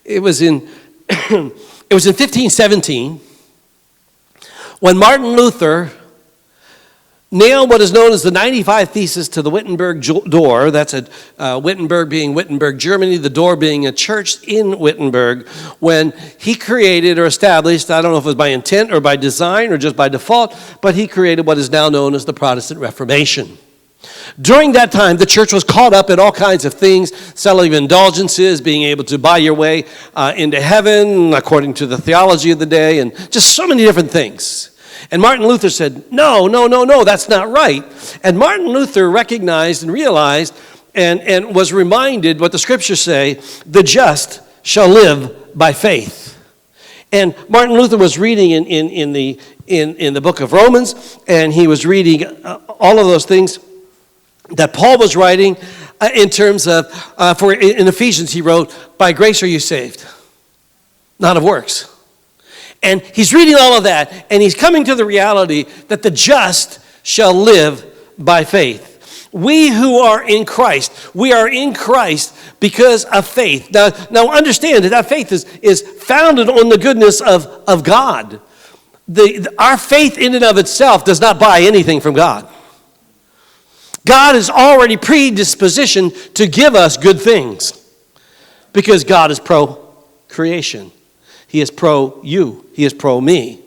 It was in it was in 1517 when Martin Luther nailed what is known as the 95 Thesis to the Wittenberg door. That's Wittenberg being Wittenberg, Germany, the door being a church in Wittenberg, when he created or established, I don't know if it was by intent or by design or just by default, but he created what is now known as the Protestant Reformation. During that time, the church was caught up in all kinds of things, selling indulgences, being able to buy your way into heaven according to the theology of the day, and just so many different things. And Martin Luther said, no, that's not right. And Martin Luther recognized and realized and was reminded what the scriptures say, the just shall live by faith. And Martin Luther was reading in the book of Romans, and he was reading all of those things that Paul was writing in terms of, in Ephesians he wrote, by grace are you saved, not of works. And he's reading all of that, and he's coming to the reality that the just shall live by faith. We who are in Christ, we are in Christ because of faith. Now understand that faith is founded on the goodness of God. Our faith in and of itself does not buy anything from God. God is already predispositioned to give us good things because God is pro-creation. He is pro-you. He is pro-me.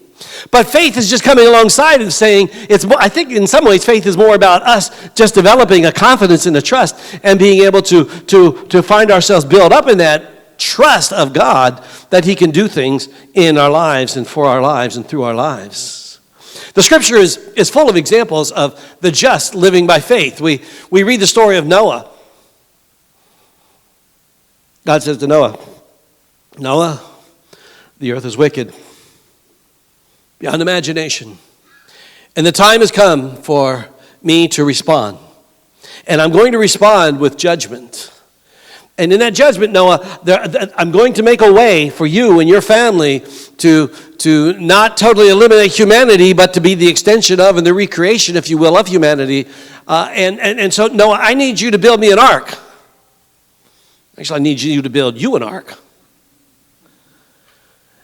But faith is just coming alongside and saying, I think in some ways faith is more about us just developing a confidence and a trust and being able to find ourselves built up in that trust of God that He can do things in our lives and for our lives and through our lives. The scripture is full of examples of the just living by faith. We read the story of Noah. God says to Noah, Noah, the earth is wicked, beyond imagination. And the time has come for me to respond. And I'm going to respond with judgment. And in that judgment, Noah, I'm going to make a way for you and your family to not totally eliminate humanity, but to be the extension of and the recreation, if you will, of humanity. And so, Noah, I need you to build me an ark. Actually, I need you to build you an ark.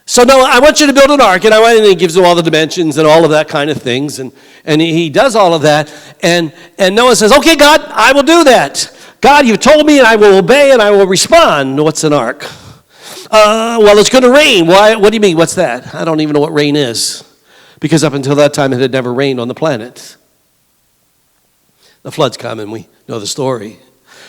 So Noah, I want you to build an ark, and he gives him all the dimensions and all of that kind of things, and he does all of that, and Noah says, okay, God, I will do that. God, you've told me, and I will obey, and I will respond. What's an ark? Well, it's going to rain. Why? What do you mean? What's that? I don't even know what rain is, because up until that time, it had never rained on the planet. The floods come, and we know the story.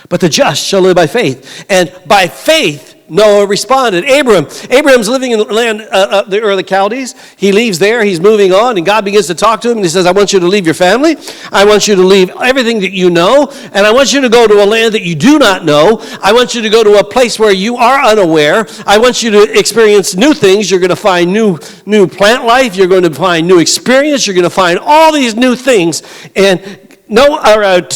But the just shall live by faith, and by faith, Noah responded. Abraham's living in the land of the Chaldees. He leaves there. He's moving on. And God begins to talk to him. And he says, I want you to leave your family. I want you to leave everything that you know. And I want you to go to a land that you do not know. I want you to go to a place where you are unaware. I want you to experience new things. You're going to find new plant life. You're going to find new experience. You're going to find all these new things. And Abraham,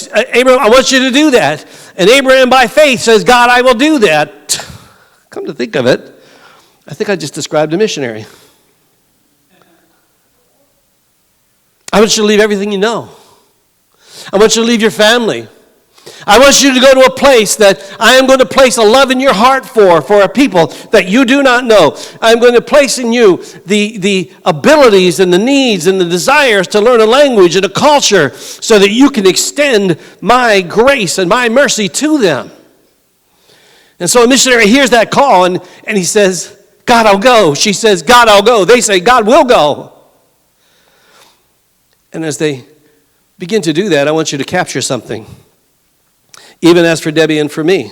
I want you to do that. And Abraham, by faith, says, God, I will do that. Come to think of it, I think I just described a missionary. I want you to leave everything you know. I want you to leave your family. I want you to go to a place that I am going to place a love in your heart for a people that you do not know. I'm going to place in you the abilities and the needs and the desires to learn a language and a culture so that you can extend my grace and my mercy to them. And so a missionary hears that call, and he says, God, I'll go. She says, God, I'll go. They say, God will go. And as they begin to do that, I want you to capture something. Even as for Debbie and for me,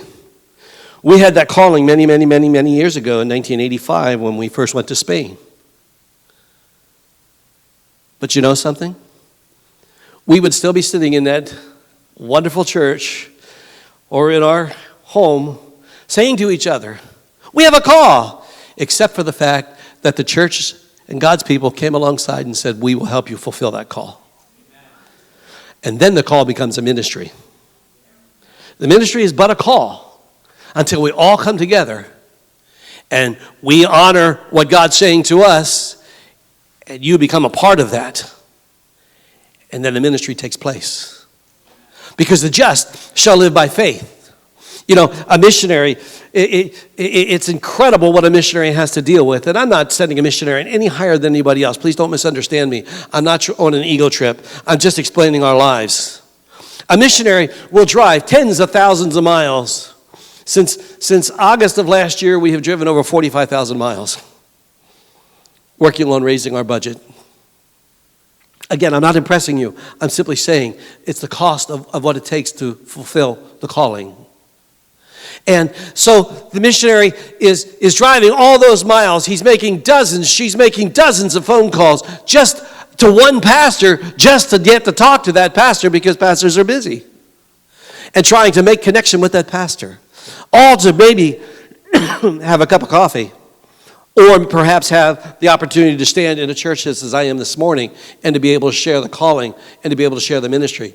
we had that calling many, many, many, many years ago in 1985 when we first went to Spain. But you know something? We would still be sitting in that wonderful church or in our home saying to each other, we have a call, except for the fact that the church and God's people came alongside and said, we will help you fulfill that call. And then the call becomes a ministry. The ministry is but a call until we all come together and we honor what God's saying to us, and you become a part of that. And then the ministry takes place. Because the just shall live by faith. You know, a missionary, It's incredible what a missionary has to deal with. And I'm not sending a missionary any higher than anybody else. Please don't misunderstand me. I'm not on an ego trip. I'm just explaining our lives. A missionary will drive tens of thousands of miles. Since August of last year, we have driven over 45,000 miles, working on raising our budget. Again, I'm not impressing you. I'm simply saying it's the cost of what it takes to fulfill the calling. And so the missionary is driving all those miles. He's making dozens, she's making dozens of phone calls just to one pastor, just to get to talk to that pastor, because pastors are busy. And trying to make connection with that pastor. All to maybe have a cup of coffee. Or perhaps have the opportunity to stand in a church as I am this morning and to be able to share the calling and to be able to share the ministry.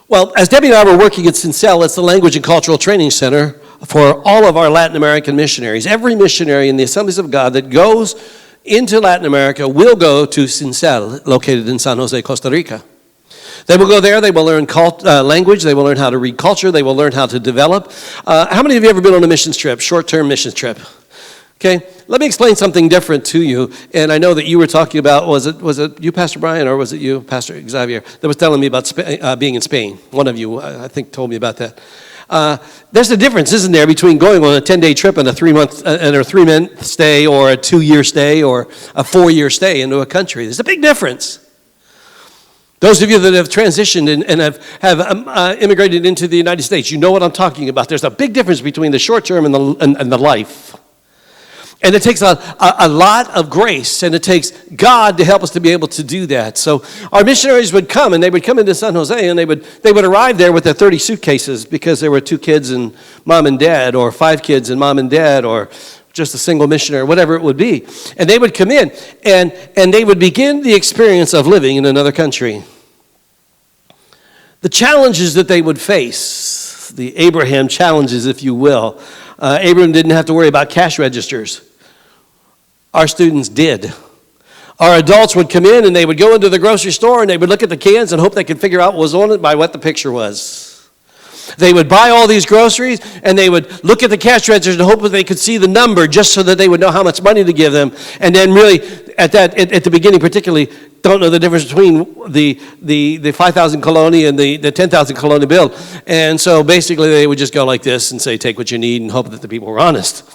Well, as Debbie and I were working at Seler, it's the Language and Cultural Training Center for all of our Latin American missionaries. Every missionary in the Assemblies of God that goes into Latin America will go to Seler, located in San Jose, Costa Rica. They will go there, they will learn language, they will learn how to read culture, they will learn how to develop. How many of you have ever been on a missions trip, short-term missions trip? Okay, let me explain something different to you. And I know that you were talking about, was it you, Pastor Brian, or was it you, Pastor Xavier, that was telling me about being in Spain? One of you, I think, told me about that. There's a difference, isn't there, between going on a 10-day trip and a 3-month stay, or a 2-year stay, or a 4-year stay into a country. There's a big difference. Those of you that have transitioned and have immigrated into the United States, you know what I'm talking about. There's a big difference between the short term and the life. And it takes a lot of grace, and it takes God to help us to be able to do that. So our missionaries would come, and they would come into San Jose, and they would arrive there with their 30 suitcases because there were 2 kids and mom and dad, or 5 kids and mom and dad, or just a single missionary, whatever it would be. And they would come in, and they would begin the experience of living in another country. The challenges that they would face, the Abraham challenges, if you will. Abraham didn't have to worry about cash registers. Our students did. Our adults would come in, and they would go into the grocery store, and they would look at the cans and hope they could figure out what was on it by what the picture was. They would buy all these groceries, and they would look at the cash registers and hope that they could see the number just so that they would know how much money to give them. And then really, at the beginning particularly, don't know the difference between the 5,000 coloni and the 10,000 coloni bill. And so basically they would just go like this and say, take what you need, and hope that the people were honest.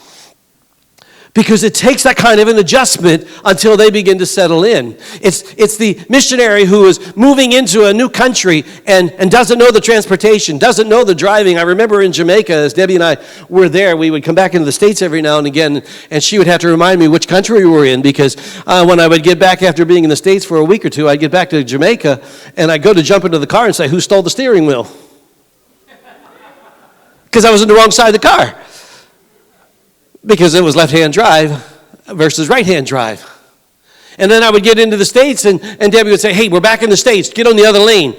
Because it takes that kind of an adjustment until they begin to settle in. It's the missionary who is moving into a new country and doesn't know the transportation, doesn't know the driving. I remember in Jamaica, as Debbie and I were there, we would come back into the States every now and again, and she would have to remind me which country we were in, because when I would get back after being in the States for a week or two, I'd get back to Jamaica, and I'd go to jump into the car and say, who stole the steering wheel? Because I was on the wrong side of the car. Because it was left-hand drive versus right-hand drive. And then I would get into the States, and Debbie would say, hey, we're back in the States. Get on the other lane.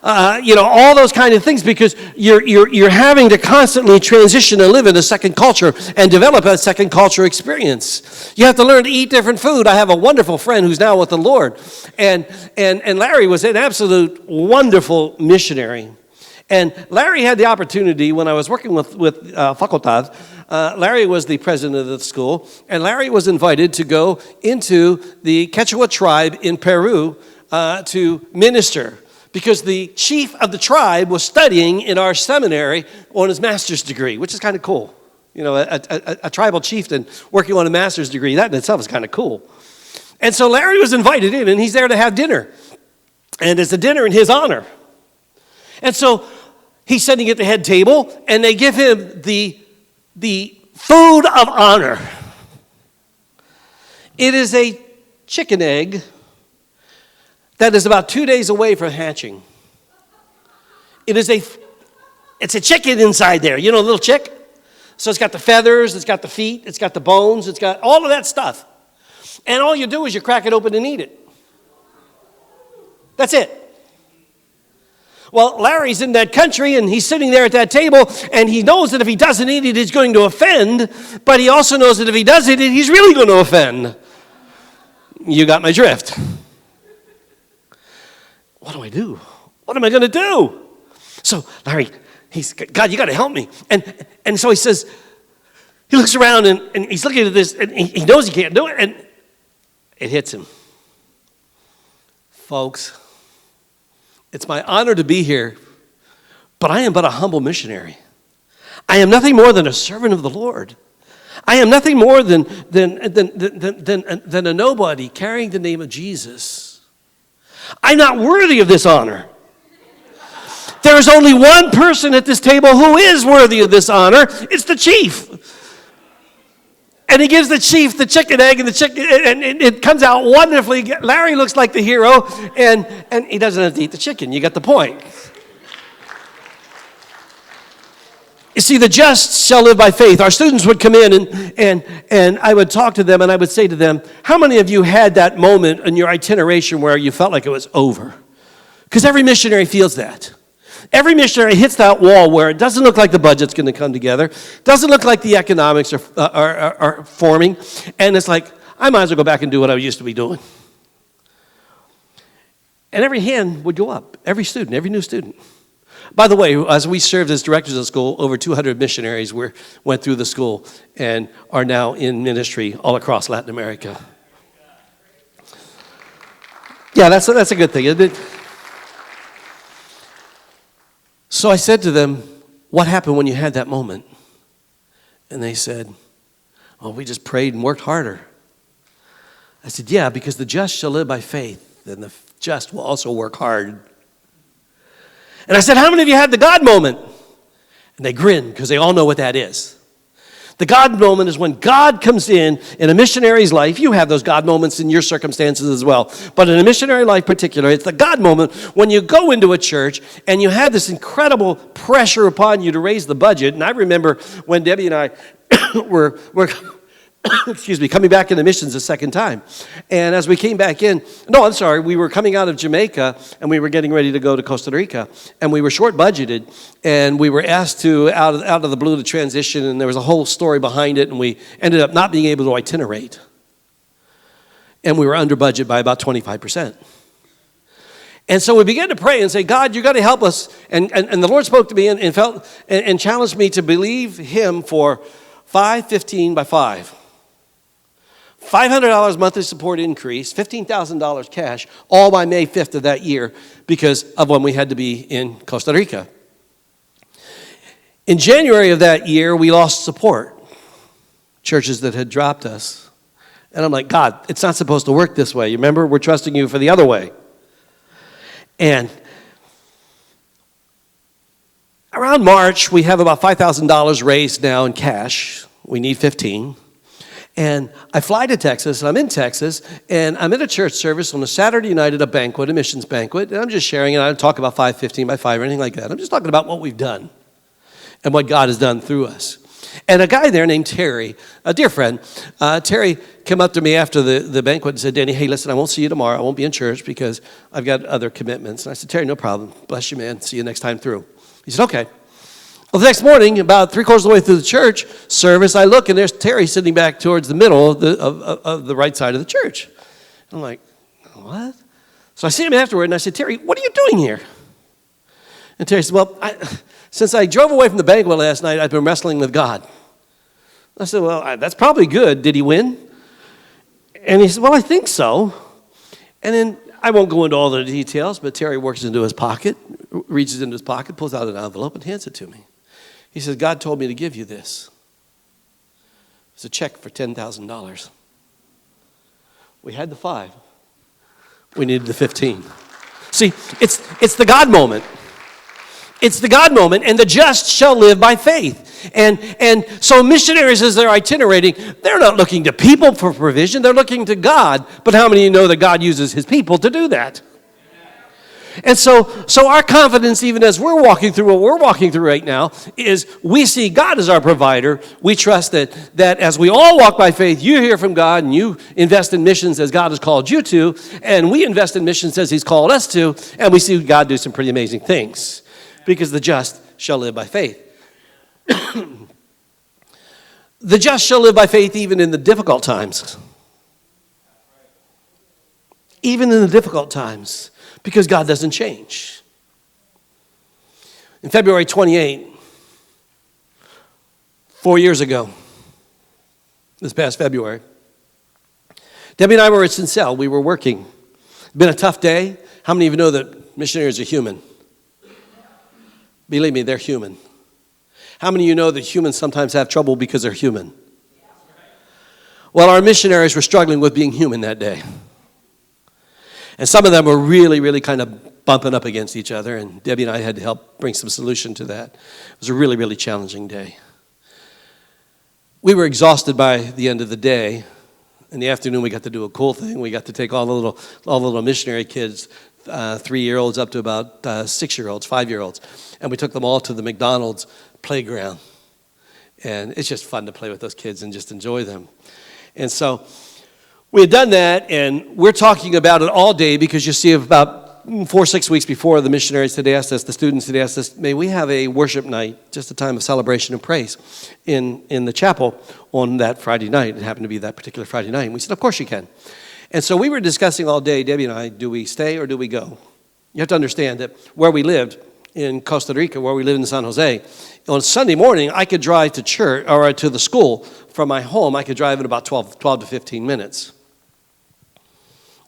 All those kind of things, because you're having to constantly transition and live in a second culture and develop a second culture experience. You have to learn to eat different food. I have a wonderful friend who's now with the Lord. And Larry was an absolute wonderful missionary. And Larry had the opportunity, when I was working with Facultad, Larry was the president of the school, and Larry was invited to go into the Quechua tribe in Peru to minister, because the chief of the tribe was studying in our seminary on his master's degree, which is kind of cool. You know, a tribal chieftain working on a master's degree, that in itself is kind of cool. And so Larry was invited in, and he's there to have dinner. And it's a dinner in his honor. And so he's sitting at the head table, and they give him the food of honor. It is a chicken egg that is about 2 days away from hatching. It's a chicken inside there, you know, a little chick. So it's got the feathers, it's got the feet, it's got the bones, it's got all of that stuff. And all you do is you crack it open and eat it. That's it. Well, Larry's in that country, and he's sitting there at that table, and he knows that if he doesn't eat it, he's going to offend, but he also knows that if he does eat it, he's really going to offend. You got my drift. What do I do? What am I going to do? So Larry, he's, God, you got to help me. And so he says, he looks around and he's looking at this, and he knows he can't do it, and it hits him. Folks, it's my honor to be here, but I am but a humble missionary. I am nothing more than a servant of the Lord. I am nothing more than a nobody carrying the name of Jesus. I'm not worthy of this honor. There is only one person at this table who is worthy of this honor. It's the chief. And he gives the chief the chicken egg, and the chicken, and it comes out wonderfully. Larry looks like the hero, and he doesn't have to eat the chicken. You got the point. You see, the just shall live by faith. Our students would come in, and I would talk to them, and I would say to them, how many of you had that moment in your itineration where you felt like it was over? Because every missionary feels that. Every missionary hits that wall where it doesn't look like the budget's going to come together, doesn't look like the economics are forming, and it's like, I might as well go back and do what I used to be doing. And every hand would go up, every student, every new student. By the way, as we served as directors of school, over 200 missionaries went through the school and are now in ministry all across Latin America. Yeah, that's a good thing, isn't it? So I said to them, what happened when you had that moment? And they said, oh, we just prayed and worked harder. I said, yeah, because the just shall live by faith, and the just will also work hard. And I said, how many of you had the God moment? And they grinned, because they all know what that is. The God moment is when God comes in a missionary's life. You have those God moments in your circumstances as well. But in a missionary life particularly, it's the God moment when you go into a church and you have this incredible pressure upon you to raise the budget. And I remember when Debbie and I were coming back into missions a second time. And as we came back in, we were coming out of Jamaica and we were getting ready to go to Costa Rica. And we were short budgeted and we were asked to, out of the blue, to transition, and there was a whole story behind it, and we ended up not being able to itinerate. And we were under budget by about 25%. And so we began to pray and say, God, you got to help us. And the Lord spoke to me and challenged me to believe him for 515 by 5. $500 monthly support increase, $15,000 cash, all by May 5th of that year because of when we had to be in Costa Rica. In January of that year, we lost support, churches that had dropped us. And I'm like, God, it's not supposed to work this way. You remember, we're trusting you for the other way. And around March, we have about $5,000 raised now in cash. We need 15. And I fly to Texas, and I'm in Texas, and I'm in a church service on a Saturday night at a banquet, a missions banquet, and I'm just sharing, and I don't talk about 515 by 5 or anything like that. I'm just talking about what we've done and what God has done through us. And a guy there named Terry, a dear friend, Terry came up to me after the banquet and said, Denny, hey, listen, I won't see you tomorrow. I won't be in church because I've got other commitments. And I said, Terry, no problem. Bless you, man. See you next time through. He said, okay. Well, the next morning, about 3/4 of the way through the church service, I look, and there's Terry sitting back towards the middle of the right side of the church. I'm like, what? So I see him afterward, and I said, Terry, what are you doing here? And Terry said, well, since I drove away from the banquet last night, I've been wrestling with God. I said, well, that's probably good. Did he win? And he said, well, I think so. And then I won't go into all the details, but Terry works into his pocket, reaches into his pocket, pulls out an envelope, and hands it to me. He says, God told me to give you this. It's a check for $10,000. We had the 5. We needed the 15. See, it's the God moment. It's the God moment, and the just shall live by faith. And so missionaries, as they're itinerating, they're not looking to people for provision. They're looking to God. But how many of you know that God uses his people to do that? And so our confidence, even as we're walking through what we're walking through right now, is we see God as our provider. We trust that as we all walk by faith, you hear from God and you invest in missions as God has called you to, and we invest in missions as he's called us to, and we see God do some pretty amazing things because the just shall live by faith. The just shall live by faith even in the difficult times. Even in the difficult times. Because God doesn't change. In February 28, 4 years ago, this past February, Debbie and I were at Sincel. We were working. It's been a tough day. How many of you know that missionaries are human? Believe me, they're human. How many of you know that humans sometimes have trouble because they're human? Well, our missionaries were struggling with being human that day. And some of them were really, really kind of bumping up against each other, and Debbie and I had to help bring some solution to that. It was a really, really challenging day. We were exhausted by the end of the day. In the afternoon, we got to do a cool thing. We got to take all the little missionary kids, 3-year-olds up to about 6-year-olds, 5-year-olds, and we took them all to the McDonald's playground. And it's just fun to play with those kids and just enjoy them. And so we had done that, and we're talking about it all day because you see about 4 or 6 weeks before, the missionaries had asked us, the students had asked us, may we have a worship night, just a time of celebration and praise in the chapel on that Friday night. It happened to be that particular Friday night. And we said, of course you can. And so we were discussing all day, Debbie and I, do we stay or do we go? You have to understand that where we lived in Costa Rica, where we lived in San Jose, on Sunday morning, I could drive to church or to the school from my home. I could drive in about 12 to 15 minutes.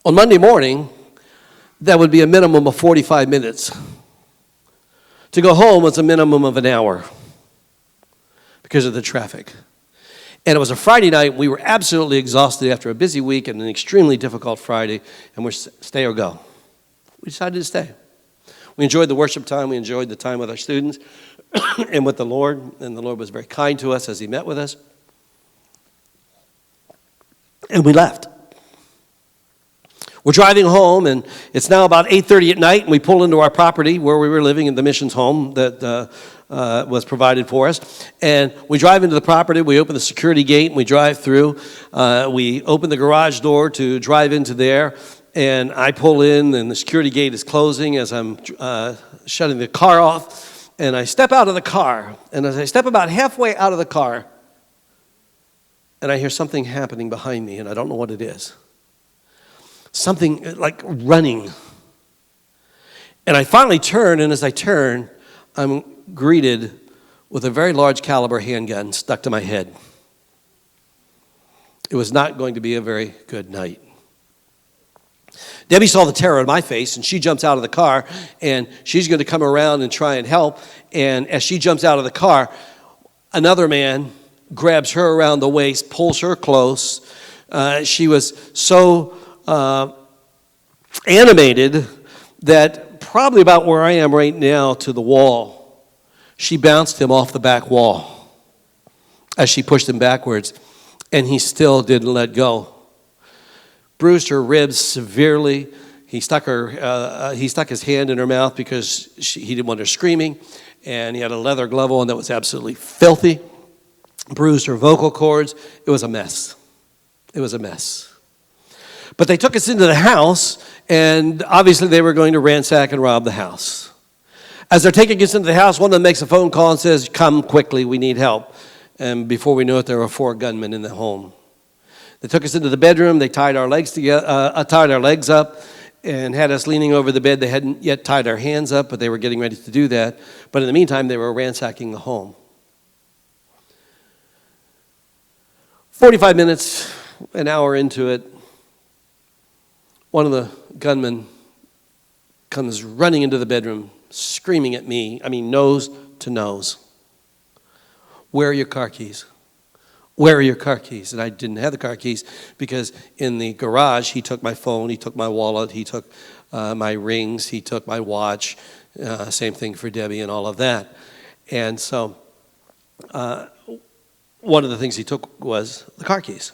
On Monday morning, that would be a minimum of 45 minutes. To go home was a minimum of an hour because of the traffic. And it was a Friday night. We were absolutely exhausted after a busy week and an extremely difficult Friday, and we're stay or go. We decided to stay. We enjoyed the worship time. We enjoyed the time with our students and with the Lord, and the Lord was very kind to us as he met with us. And we left. We're driving home, and it's now about 8:30 at night, and we pull into our property where we were living in the missions home that was provided for us. And we drive into the property, we open the security gate, and we drive through. We open the garage door to drive into there, and I pull in, and the security gate is closing as I'm shutting the car off. And I step out of the car, and as I step about halfway out of the car, and I hear something happening behind me, and I don't know what it is. Something like running. And I finally turn, and as I turn, I'm greeted with a very large caliber handgun stuck to my head. It was not going to be a very good night. Debbie saw the terror in my face, and she jumps out of the car, and she's going to come around and try and help. And as she jumps out of the car, another man grabs her around the waist, pulls her close. She was so animated that probably about where I am right now to the wall, she bounced him off the back wall as she pushed him backwards, and he still didn't let go. Bruised her ribs severely. He stuck his hand in her mouth because he didn't want her screaming, and he had a leather glove on that was absolutely filthy. Bruised her vocal cords. It was a mess. It was a mess. But they took us into the house, and obviously they were going to ransack and rob the house. As they're taking us into the house, one of them makes a phone call and says, come quickly, we need help. And before we knew it, there were 4 gunmen in the home. They took us into the bedroom, they tied our legs up, and had us leaning over the bed. They hadn't yet tied our hands up, but they were getting ready to do that. But in the meantime, they were ransacking the home. 45 minutes, an hour into it, one of the gunmen comes running into the bedroom, screaming at me, nose to nose. Where are your car keys? Where are your car keys? And I didn't have the car keys because in the garage, he took my phone, he took my wallet, he took my rings, he took my watch, same thing for Debbie and all of that. And so one of the things he took was the car keys.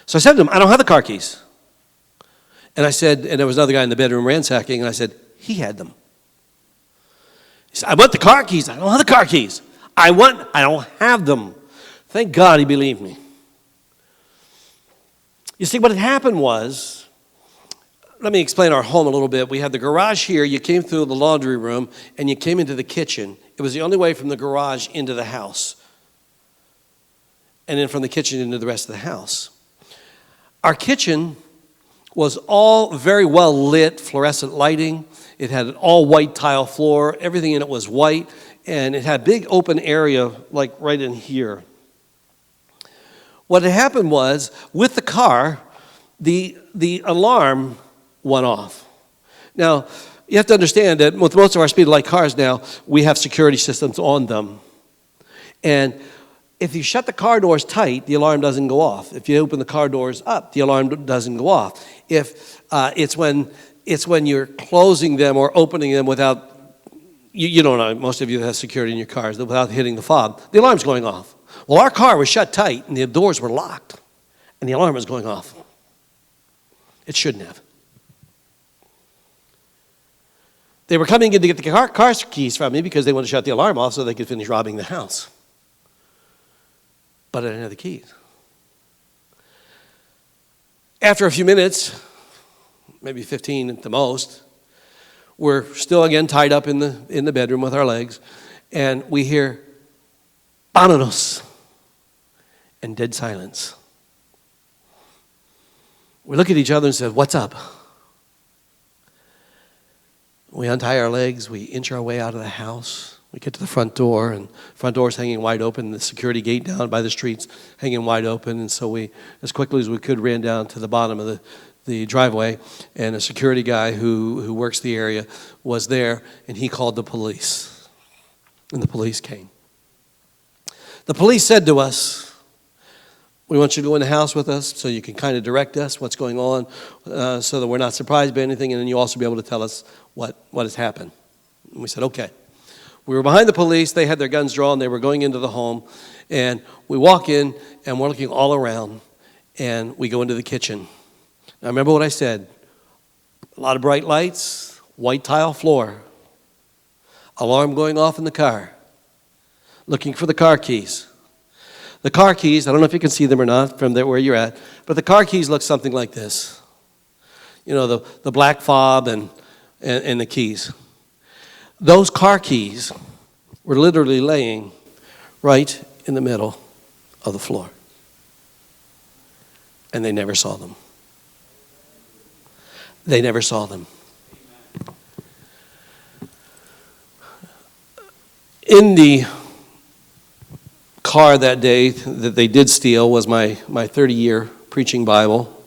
So I said to him, I don't have the car keys. And I said, and there was another guy in the bedroom ransacking, and I said, he had them. He said, I want the car keys. I don't have the car keys. I don't have them. Thank God he believed me. You see, what had happened was, let me explain our home a little bit. We had the garage here. You came through the laundry room, and you came into the kitchen. It was the only way from the garage into the house. And then from the kitchen into the rest of the house. Our kitchen was all very well lit, fluorescent lighting. It had an all white tile floor. Everything in it was white. and it had a big open area like right in here. What had happened was, with the car, the alarm went off. Now, you have to understand that with most of our speed-of-light cars now, we have security systems on them. And if you shut the car doors tight, the alarm doesn't go off. If you open the car doors up, the alarm doesn't go off. If it's when you're closing them or opening them without, you don't know, most of you have security in your cars, without hitting the fob, the alarm's going off. Well, our car was shut tight and the doors were locked and the alarm was going off. It shouldn't have. They were coming in to get the car keys from me because they wanted to shut the alarm off so they could finish robbing the house. But I didn't have the keys. After a few minutes, maybe 15 at the most, we're still again tied up in the bedroom with our legs, and we hear, "Vámonos," and dead silence. We look at each other and say, "What's up?" We untie our legs, we inch our way out of the house. We get to the front door, and the front door is hanging wide open. The security gate down by the street's hanging wide open. And so we, as quickly as we could, ran down to the bottom of the driveway. And a security guy who works the area was there, and he called the police. And the police came. The police said to us, "We want you to go in the house with us so you can kind of direct us what's going on so that we're not surprised by anything, and then you also be able to tell us what has happened." And we said, okay. We were behind the police. They had their guns drawn. They were going into the home. And we walk in, and we're looking all around, and we go into the kitchen. Now, remember what I said. A lot of bright lights, white tile floor, alarm going off in the car, looking for the car keys. The car keys, I don't know if you can see them or not from there where you're at, but the car keys look something like this. You know, the black fob and the keys. Those car keys were literally laying right in the middle of the floor. And they never saw them. They never saw them. In the car that day that they did steal was my 30-year preaching Bible.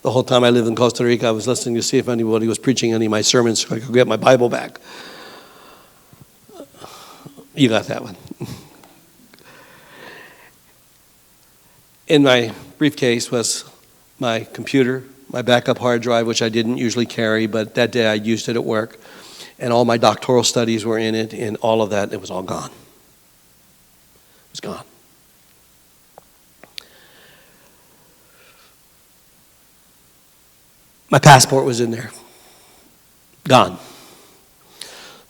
The whole time I lived in Costa Rica, I was listening to see if anybody was preaching any of my sermons so I could get my Bible back. You got that one. In my briefcase was my computer, my backup hard drive, which I didn't usually carry, but that day I used it at work. And all my doctoral studies were in it, and all of that, it was all gone. It was gone. My passport was in there. Gone.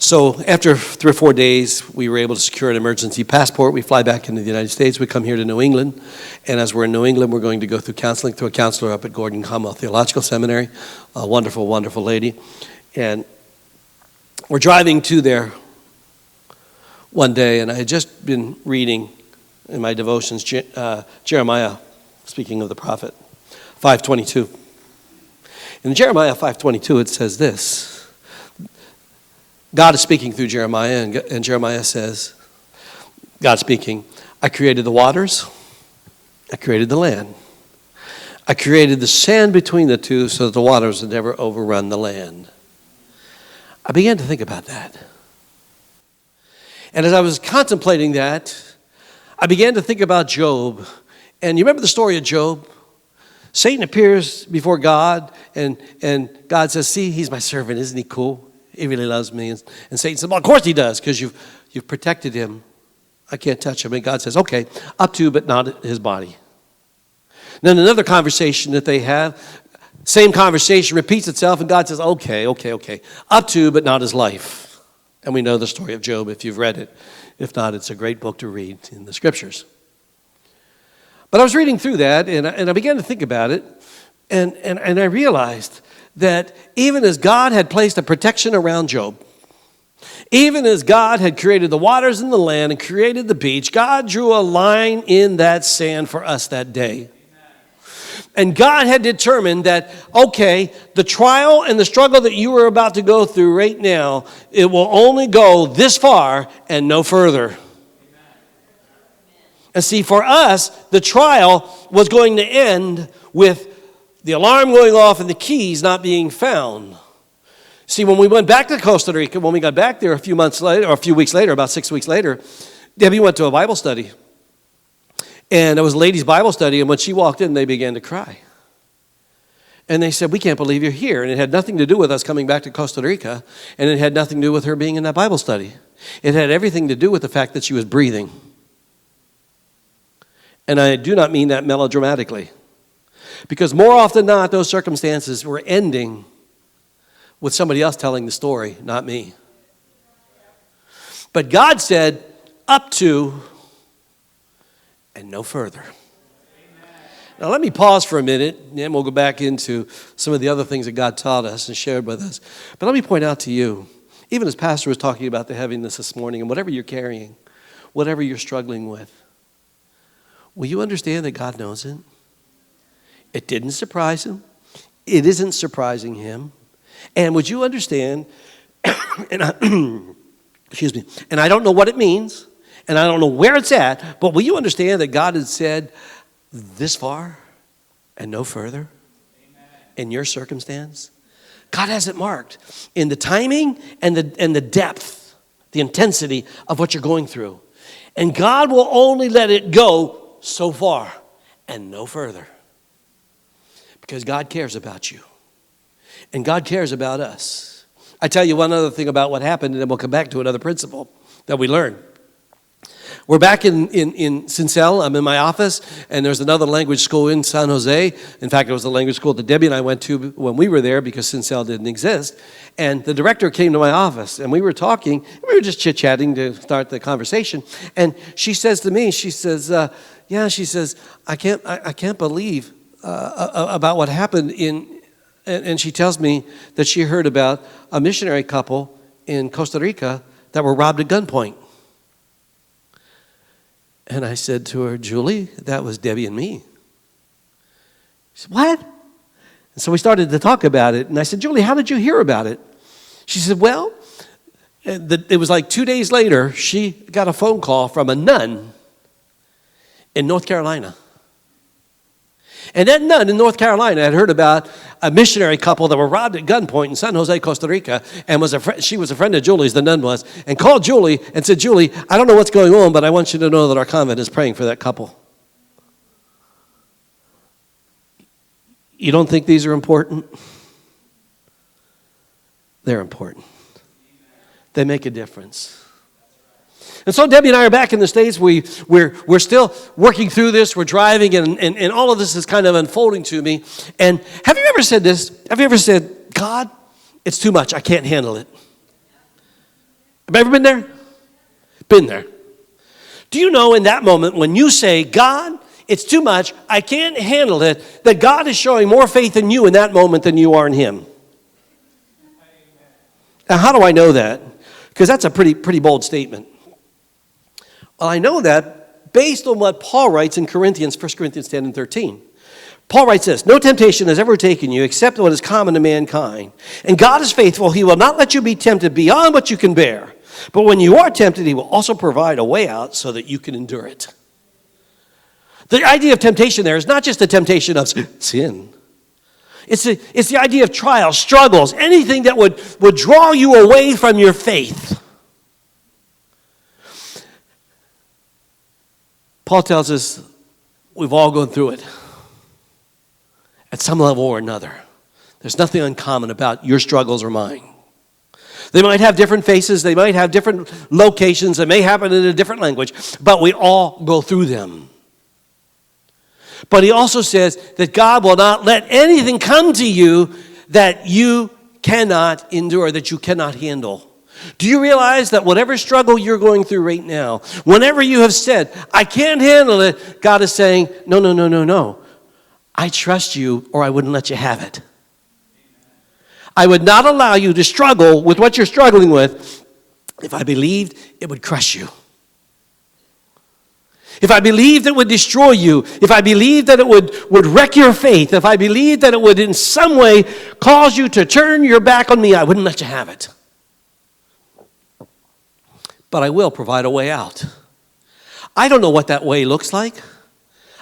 So after 3 or 4 days, we were able to secure an emergency passport. We fly back into the United States. We come here to New England. And as we're in New England, we're going to go through counseling through a counselor up at Gordon Commonwealth Theological Seminary. A wonderful, wonderful lady. And we're driving to there one day, and I had just been reading in my devotions Jeremiah, speaking of the prophet, 5:22. In Jeremiah 5:22, it says this. God is speaking through Jeremiah, and Jeremiah says, God speaking, "I created the waters, I created the land. I created the sand between the two so that the waters would never overrun the land." I began to think about that. And as I was contemplating that, I began to think about Job. And you remember the story of Job? Satan appears before God, and God says, "See, he's my servant. Isn't he cool? He really loves me." And Satan said, "Well, of course he does, because you've protected him. I can't touch him." And God says, "Okay, up to, but not his body." Then another conversation that they have, same conversation repeats itself, and God says, okay, up to, but not his life. And we know the story of Job if you've read it. If not, it's a great book to read in the scriptures. But I was reading through that, and I began to think about it, and I realized that even as God had placed a protection around Job, even as God had created the waters and the land and created the beach, God drew a line in that sand for us that day. And God had determined that, okay, the trial and the struggle that you are about to go through right now, it will only go this far and no further. And see, for us, the trial was going to end with the alarm going off and the keys not being found. See, when we went back to Costa Rica, when we got back there a few months later, or a few weeks later, about 6 weeks later, Debbie went to a Bible study. And it was a ladies' Bible study, and when she walked in, they began to cry. And they said, we can't believe you're here. And it had nothing to do with us coming back to Costa Rica, and it had nothing to do with her being in that Bible study. It had everything to do with the fact that she was breathing. And I do not mean that melodramatically. Because more often than not, those circumstances were ending with somebody else telling the story, not me. But God said, up to and no further. Now let me pause for a minute, and then we'll go back into some of the other things that God taught us and shared with us. But let me point out to you, even as Pastor was talking about the heaviness this morning, and whatever you're carrying, whatever you're struggling with, will you understand that God knows it? It didn't surprise him. It isn't surprising him. And would you understand, and I don't know what it means, and I don't know where it's at, but will you understand that God has said this far and no further in your circumstance? God has it marked in the timing and the depth, the intensity of what you're going through. And God will only let it go so far and no further. Because God cares about you. And God cares about us. I tell you one other thing about what happened, and then we'll come back to another principle that we learned. We're back in Sincel. I'm in my office, and there's another language school in San Jose. In fact, it was the language school that Debbie and I went to when we were there because Sincel didn't exist. And the director came to my office, and we were talking. We were just chit-chatting to start the conversation. And she says to me, she says, I can't believe about what happened and she tells me that she heard about a missionary couple in Costa Rica that were robbed at gunpoint. And I said to her, Julie, that was Debbie and me. She said, what? And so we started to talk about it. And I said, Julie, how did you hear about it? She said, well, it was like 2 days later, she got a phone call from a nun in North Carolina. And that nun in North Carolina had heard about a missionary couple that were robbed at gunpoint in San Jose, Costa Rica, and she was a friend of Julie's, the nun was, and called Julie and said, Julie, I don't know what's going on, but I want you to know that our convent is praying for that couple. You don't think these are important? They're important. They make a difference. And so Debbie and I are back in the States. We're still working through this. We're driving, and all of this is kind of unfolding to me. And have you ever said this? Have you ever said, God, it's too much. I can't handle it. Have you ever been there? Been there. Do you know in that moment when you say, God, it's too much, I can't handle it, that God is showing more faith in you in that moment than you are in him? Now, how do I know that? Because that's a pretty bold statement. Well, I know that based on what Paul writes in Corinthians, 1 Corinthians 10 and 13. Paul writes this, no temptation has ever taken you except what is common to mankind. And God is faithful. He will not let you be tempted beyond what you can bear. But when you are tempted, he will also provide a way out so that you can endure it. The idea of temptation there is not just the temptation of sin. It's the idea of trials, struggles, anything that would draw you away from your faith. Paul tells us we've all gone through it at some level or another. There's nothing uncommon about your struggles or mine. They might have different faces. They might have different locations. They may happen in a different language, but we all go through them. But he also says that God will not let anything come to you that you cannot endure, that you cannot handle. Do you realize that whatever struggle you're going through right now, whenever you have said, I can't handle it, God is saying, no. I trust you or I wouldn't let you have it. I would not allow you to struggle with what you're struggling with if I believed it would crush you. if I believed it would destroy you, if I believed that it would wreck your faith, if I believed that it would in some way cause you to turn your back on me, I wouldn't let you have it. But I will provide a way out. I don't know what that way looks like.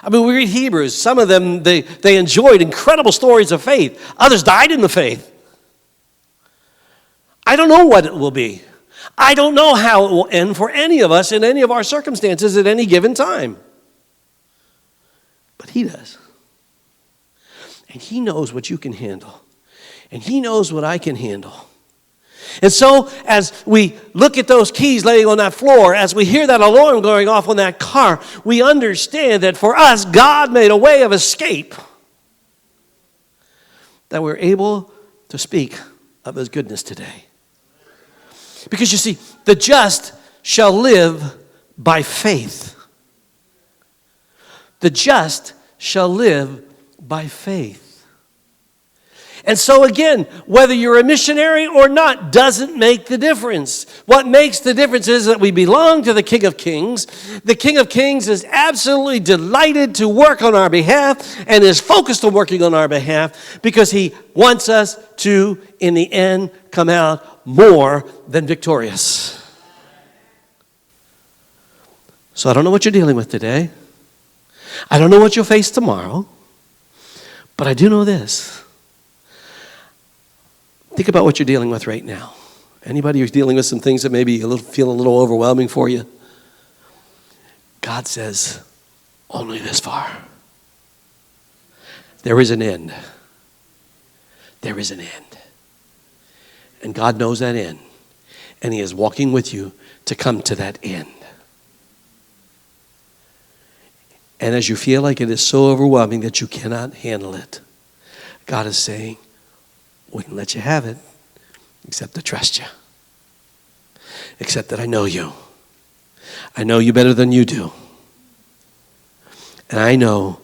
I mean, we read Hebrews. Some of them, they enjoyed incredible stories of faith. Others died in the faith. I don't know what it will be. I don't know how it will end for any of us in any of our circumstances at any given time. But He does. And He knows what you can handle. And He knows what I can handle. And so as we look at those keys laying on that floor, as we hear that alarm going off on that car, we understand that for us, God made a way of escape, that we're able to speak of His goodness today. Because you see, the just shall live by faith. The just shall live by faith. And so again, whether you're a missionary or not doesn't make the difference. What makes the difference is that we belong to the King of Kings. The King of Kings is absolutely delighted to work on our behalf and is focused on working on our behalf because He wants us to, in the end, come out more than victorious. So I don't know what you're dealing with today. I don't know what you'll face tomorrow. But I do know this. Think about what you're dealing with right now. Anybody who's dealing with some things that maybe feel a little overwhelming for you? God says, only this far. There is an end. There is an end. And God knows that end. And He is walking with you to come to that end. And as you feel like it is so overwhelming that you cannot handle it, God is saying, wouldn't let you have it, except to trust you. Except that I know you. I know you better than you do. And I know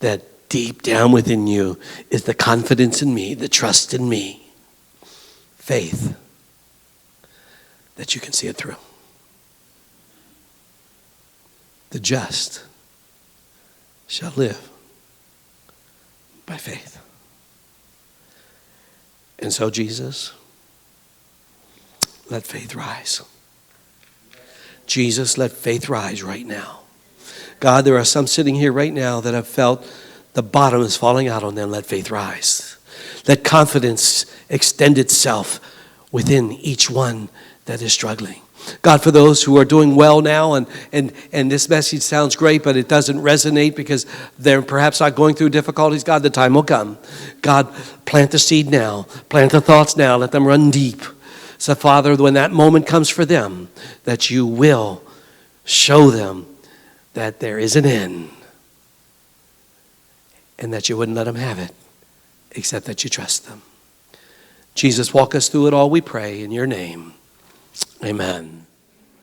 that deep down within you is the confidence in me, the trust in me, faith that you can see it through. The just shall live by faith. And so, Jesus, let faith rise. Jesus, let faith rise right now. God, there are some sitting here right now that have felt the bottom is falling out on them. Let faith rise. Let confidence extend itself within each one that is struggling. God, for those who are doing well now, and this message sounds great, but it doesn't resonate because they're perhaps not going through difficulties, God, the time will come. God, plant the seed now. Plant the thoughts now. Let them run deep. So, Father, when that moment comes for them, that you will show them that there is an end and that you wouldn't let them have it except that you trust them. Jesus, walk us through it all, we pray, in your name. Amen.